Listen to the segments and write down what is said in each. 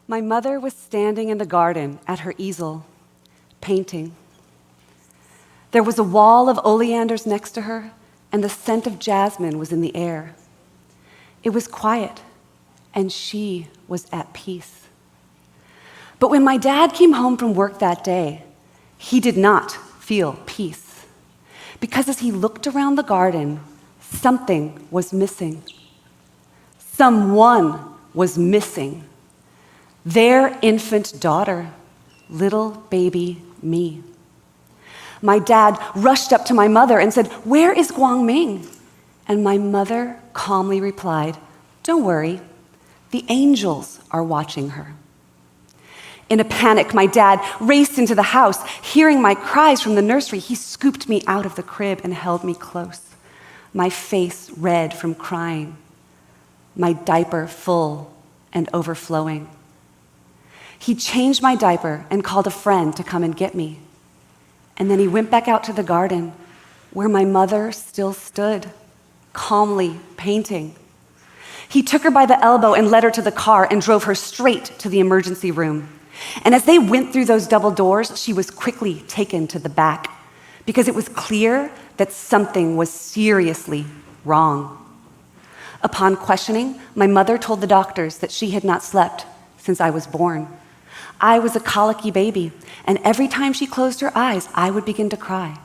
My mother was standing in the garden at her easel, painting. There was a wall of oleanders next to her, and the scent of jasmine was in the air. It was quiet, and she was at peace. But when my dad came home from work that day, he did not feel peace, because as he looked around the garden, something was missing. Someone was missing. Their infant daughter, little baby me. My dad rushed up to my mother and said, "Where is Guang Ming?" And my mother calmly replied, "Don't worry, the angels are watching her." In a panic, my dad raced into the house. Hearing my cries from the nursery, he scooped me out of the crib and held me close, my face red from crying, my diaper full and overflowing. He changed my diaper and called a friend to come and get me. And then he went back out to the garden where my mother still stood, calmly painting. He took her by the elbow and led her to the car and drove her straight to the emergency room. And as they went through those double doors, she was quickly taken to the back because it was clear that something was seriously wrong. Upon questioning, my mother told the doctors that she had not slept since I was born. I was a colicky baby, and every time she closed her eyes, I would begin to cry.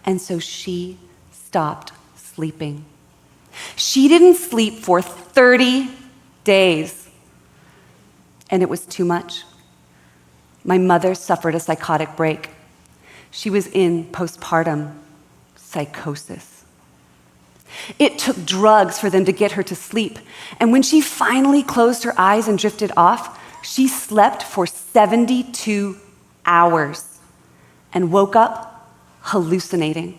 And so she stopped sleeping. She didn't sleep for 30 days, and it was too much. My mother suffered a psychotic break. She was in postpartum psychosis. It took drugs for them to get her to sleep, and when she finally closed her eyes and drifted off, she slept for 72 hours and woke up hallucinating.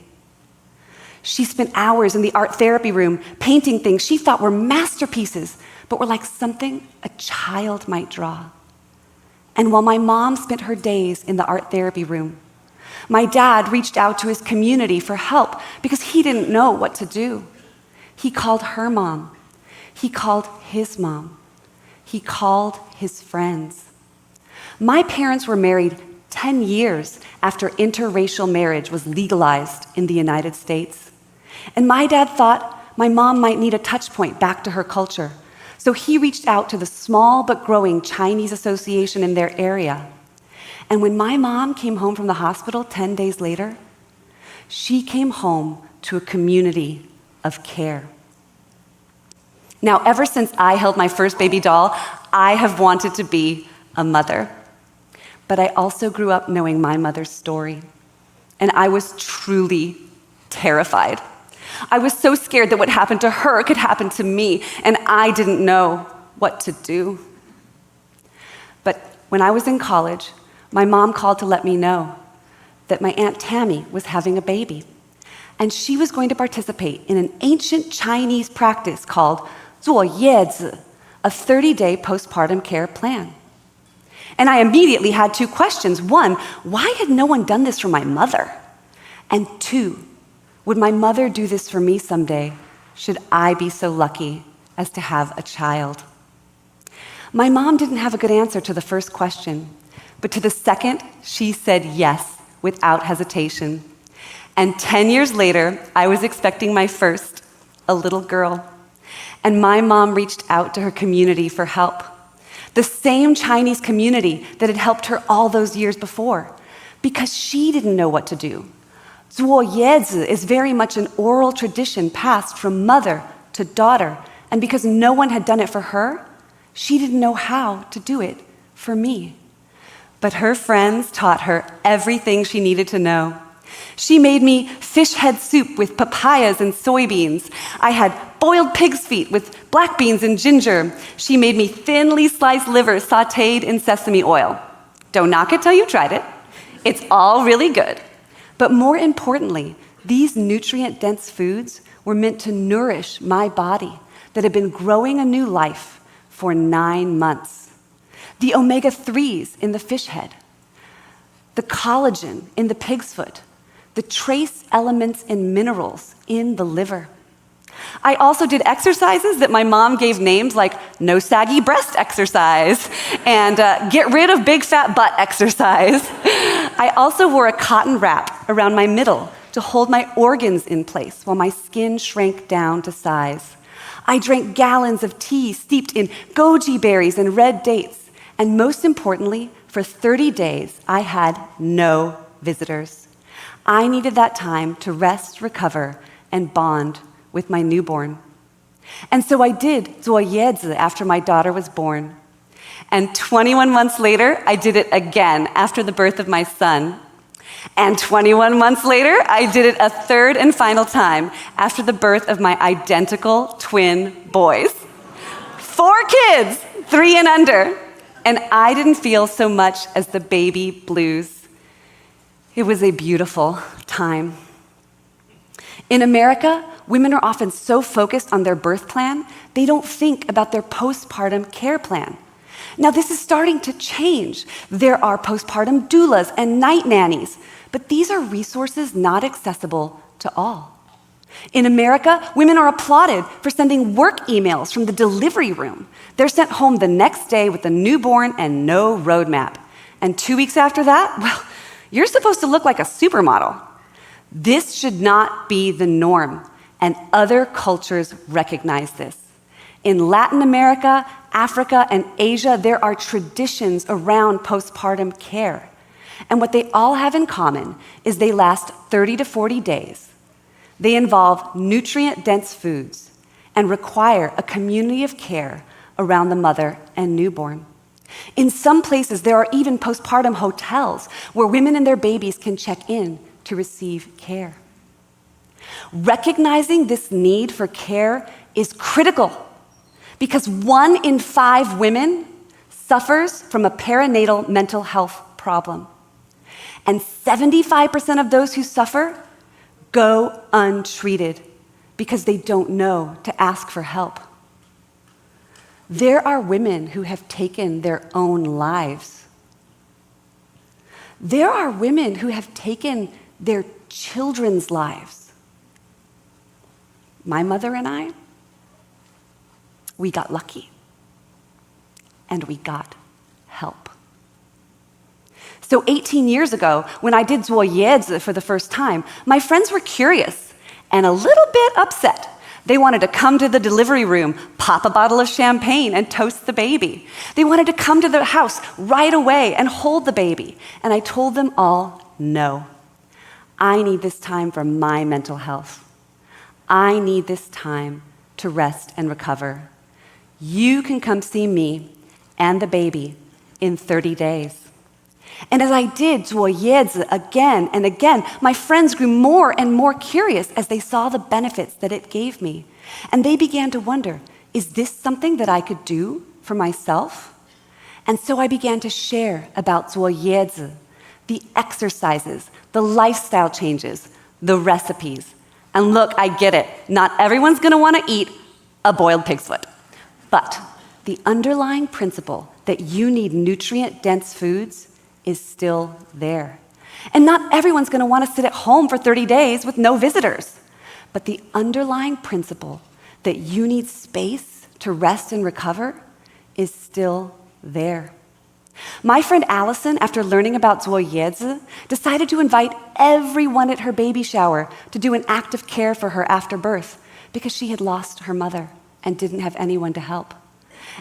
She spent hours in the art therapy room painting things she thought were masterpieces, but were like something a child might draw. And while my mom spent her days in the art therapy room, my dad reached out to his community for help because he didn't know what to do. He called her mom. He called his mom. He called his friends. My parents were married 10 years after interracial marriage was legalized in the United States. And my dad thought my mom might need a touch point back to her culture. So he reached out to the small but growing Chinese association in their area. And when my mom came home from the hospital 10 days later, she came home to a community of care. Now, ever since I held my first baby doll, I have wanted to be a mother. But I also grew up knowing my mother's story, and I was truly terrified. I was so scared that what happened to her could happen to me, and I didn't know what to do. But when I was in college, my mom called to let me know that my Aunt Tammy was having a baby, and she was going to participate in an ancient Chinese practice called yuezi, a 30-day postpartum care plan. And I immediately had two questions. One, why had no one done this for my mother? And two, would my mother do this for me someday, should I be so lucky as to have a child? My mom didn't have a good answer to the first question, but to the second, she said yes without hesitation. And 10 years later, I was expecting my first, a little girl. And my mom reached out to her community for help. The same Chinese community that had helped her all those years before, because she didn't know what to do. Yuezi is very much an oral tradition passed from mother to daughter, and because no one had done it for her, she didn't know how to do it for me. But her friends taught her everything she needed to know. She made me fish head soup with papayas and soybeans. I had boiled pig's feet with black beans and ginger. She made me thinly sliced liver sautéed in sesame oil. Don't knock it till you've tried it. It's all really good. But more importantly, these nutrient-dense foods were meant to nourish my body that had been growing a new life for 9 months. The omega-3s in the fish head, the collagen in the pig's foot, the trace elements and minerals in the liver. I also did exercises that my mom gave names like no saggy breast exercise and get rid of big fat butt exercise. I also wore a cotton wrap around my middle to hold my organs in place while my skin shrank down to size. I drank gallons of tea steeped in goji berries and red dates. And most importantly, for 30 days, I had no visitors. I needed that time to rest, recover, and bond with my newborn. And so I did yuezi after my daughter was born. And 21 months later, I did it again after the birth of my son. And 21 months later, I did it a third and final time after the birth of my identical twin boys. 4 kids, 3 and under. And I didn't feel so much as the baby blues. It was a beautiful time. In America, women are often so focused on their birth plan, they don't think about their postpartum care plan. Now, this is starting to change. There are postpartum doulas and night nannies, but these are resources not accessible to all. In America, women are applauded for sending work emails from the delivery room. They're sent home the next day with a newborn and no roadmap. And 2 weeks after that, well, you're supposed to look like a supermodel. This should not be the norm, and other cultures recognize this. In Latin America, Africa, and Asia, there are traditions around postpartum care. And what they all have in common is they last 30 to 40 days. They involve nutrient-dense foods and require a community of care around the mother and newborn. In some places, there are even postpartum hotels where women and their babies can check in to receive care. Recognizing this need for care is critical because 1 in 5 women suffers from a perinatal mental health problem. And 75% of those who suffer go untreated because they don't know to ask for help. There are women who have taken their own lives. There are women who have taken their children's lives. My mother and I, we got lucky, and we got help. So 18 years ago, when I did yuezi for the first time, my friends were curious and a little bit upset. They wanted to come to the delivery room, pop a bottle of champagne, and toast the baby. They wanted to come to the house right away and hold the baby. And I told them all, no. I need this time for my mental health. I need this time to rest and recover. You can come see me and the baby in 30 days. And as I did yuezi again and again, my friends grew more and more curious as they saw the benefits that it gave me. And they began to wonder, is this something that I could do for myself? And so I began to share about yuezi, the exercises, the lifestyle changes, the recipes. And look, I get it. Not everyone's going to want to eat a boiled pig's foot. But the underlying principle that you need nutrient-dense foods is still there. And not everyone's going to want to sit at home for 30 days with no visitors. But the underlying principle that you need space to rest and recover is still there. My friend Allison, after learning about yuezi, decided to invite everyone at her baby shower to do an act of care for her after birth because she had lost her mother and didn't have anyone to help.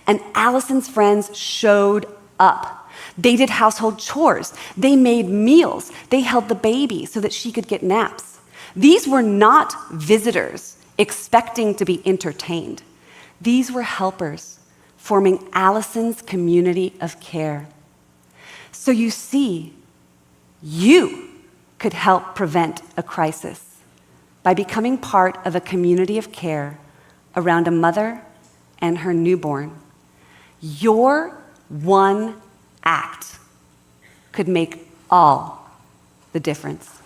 And Allison's friends showed up. They did household chores. They made meals. They held the baby so that she could get naps. These were not visitors expecting to be entertained. These were helpers forming Allison's community of care. So you see, you could help prevent a crisis by becoming part of a community of care around a mother and her newborn. Your one act could make all the difference.